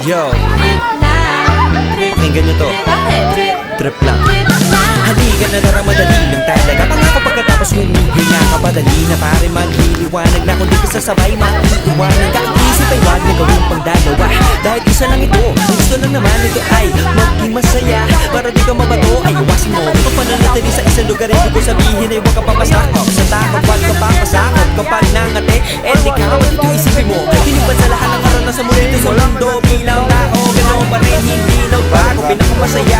Yo, pakinggan nyo to. Trip lang. Halika na tara, madali lang talaga. Pangako pagkatapos humihinga ka, padali na pare magliliwanag na. Kung di ka sasabay, maiiwanan ka. Ang isip ay wag na gawin pang dalawa, dahil isa lang ito. Ang gusto lang naman ito ay maging masaya. Para di ka mabato, ay iwasin mo kung pananatili sa isang lugar. Ibig ko sabihin ay huwag ka papasakop sa takot, wag ka papasakop. Kapag nangate, di ka dito isipin mo. Tinipan sa lahat ng karanasan mo dito sa mundo. Bilang tao, ganoon pa rin, hindi nagbago. Pinakamasaya